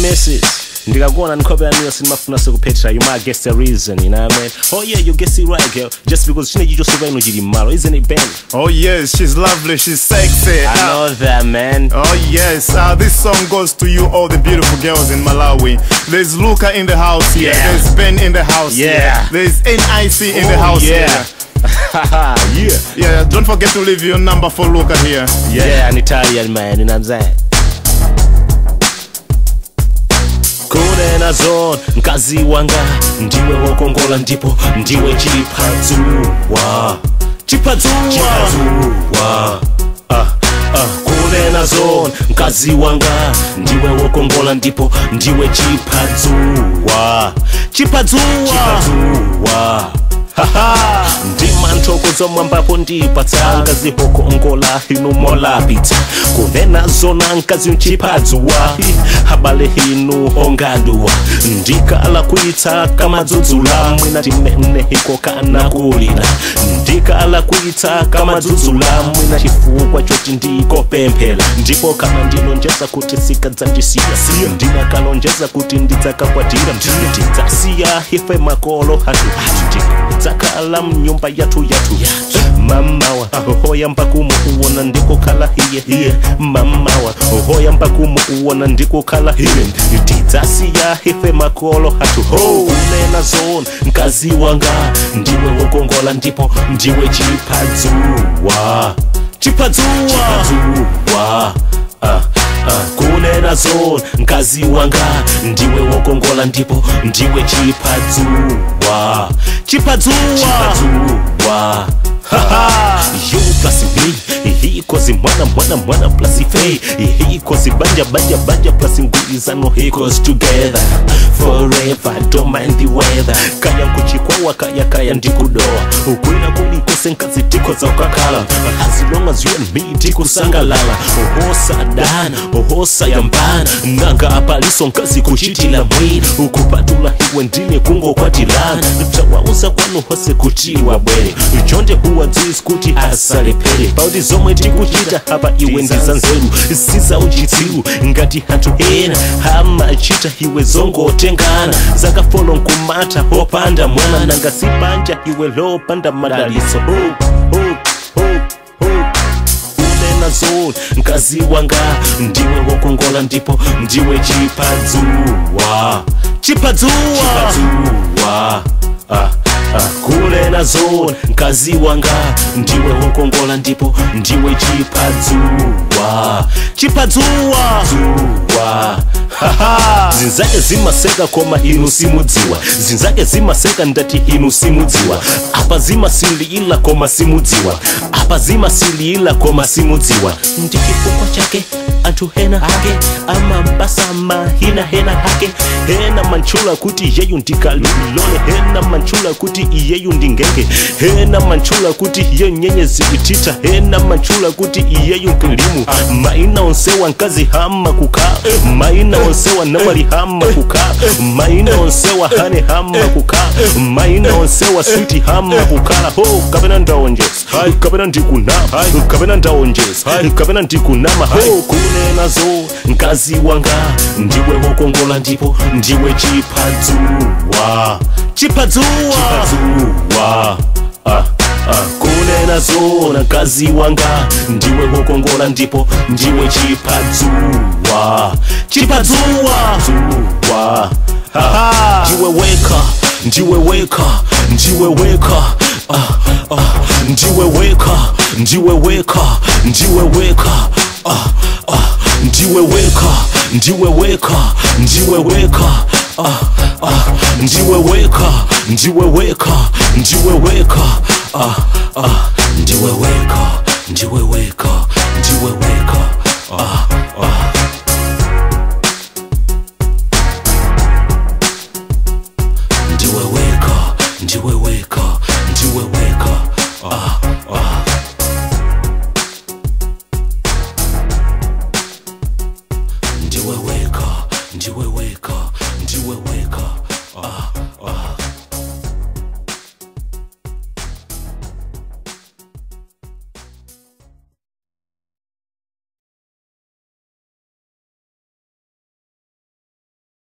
misses. Ndikakuona nikhopera niyo sinimafuna sekupetra. You might guess the reason, you know what I mean? Oh yeah, you guess it right, girl. Just because chinechi chosoka ino chili malo, isn't it, Ben? Oh yes, she's lovely, she's sexy. I know that, man. Oh yes, this song goes to you, all the beautiful girls in Malawi. There's Luca in the house here. Yeah. There's Ben in the house Yeah. here. There's NIC in the house yeah. here. Yeah, don't forget to leave your number for Luca here. Yeah, an Italian man, you know what I'm saying? Kunena zone, mkazi wanga ndiwe wokongola ndipo ndiwe chipadzua. Kunena zone, mkazi wanga ndiwe wokongola ndipo ndiwe chipadzua. Ndima nthokozo mwambapo ndipatsa nkazi hoko ongola hinu mola pizza. Kunena zona nkazi mchipadzua habale hinu ongaduwa. Ndikala kuita kama dzudzula mwina timene hiko kana kulira. Ndikala kuita kama dzudzula mwina chifukwa choti ndiko pemphera. Ndipo kana ndinonjeza kuti sikadzandisiya. Ndinakalonjeza kuti ndidzakakwatira. Ndidzasiya ife makolo hatu zakala mnyumba yatu mamawa hoya mpakumu uwona ndiko kala hiye mamawa hoya mpakumu uwona ndiko kala hiye tidzasiya ife makolo hatu kunena zone mkazi wanga ndiwe wokongola ndipo ndiwe chipadzua. Kunena zone mkazi wanga ndiwe wokongola ndipo ndiwe chipadzua. You plus me, he cause mwana plus fe. He cause banja plus ngulizano. He cause together forever, don't mind the weather. Kaya kuchikwawa kaya ndikudoa. Ukwina kulikose nkazi tiko za ukakala. As long as you and me tiko sangalala. Ohosa dana, ohosa yambana. Nanga apaliso nkazi kuchitila mwini. Ukupatula hiwe ndine kungo kwa tilana. Tawauza kwanu hose kutiwa bwele. Ujonde huwa dzis kuti asale pele. Pauti zomwe tikuchita hapa iwe ndizanzeru. Siza uchitsiru ngati hatu hena. Hama chita hiwe zongo otengana. Zaka follow nkumata hopanda mwana. Nanga sipanja hiwe lo panda madaliso. Kunena zone mkazi wanga ndiwe wokongola ndipo ndiwe chipadzua. Kunena zone mkazi wanga ndiwe wokongola ndipo ndiwe chipadzua. Zinzake zimaseka koma hinu simudziwa. Zinzake zimaseka ndati hinu simudziwa. Apa zimasilila koma simudziwa. Apa zimasilila koma simudziwa. Ndikifukwa chake antu hena hake amambasa mahina hena hake. Hena manchula kuti yeyu ndikalilole. Hena manchula kuti iyeyu ndingenge. Hena manchula kuti iye nyenye zikitita. Hena manchula kuti iyeyu nkilimu. Maina onsewa nkazi hama kuka. Maina onsewa namari hama kuka. Maina onsewa hane hama kuka. Maina onsewa sweeti hama kukala. Ho kapena ndaonjes kapena ndikunama. Kapena ndaonjes kapena ndikunama. Ho kunena zo nkazi wanga ndiwe wokongola ndipo ndiwe chipadzua. Kunena zona nkazi wanga ndiwe wokongola ndipo ndiwe chipadzua. Ndiwe weka, ndiwe weka, ndiwe weka. Ndiwe weka, ndiwe weka, ndiwe weka. Ndiwe weka, ndiwe weka, ndiwe weka. Ndiwe weka, ndiwe weka, ndiwe weka. Ndiwe weka, ndiwe weka, ndiwe weka. Ndiwe weka, ndiwe weka, ndiwe weka. Ndiwe weka, ndiwe weka.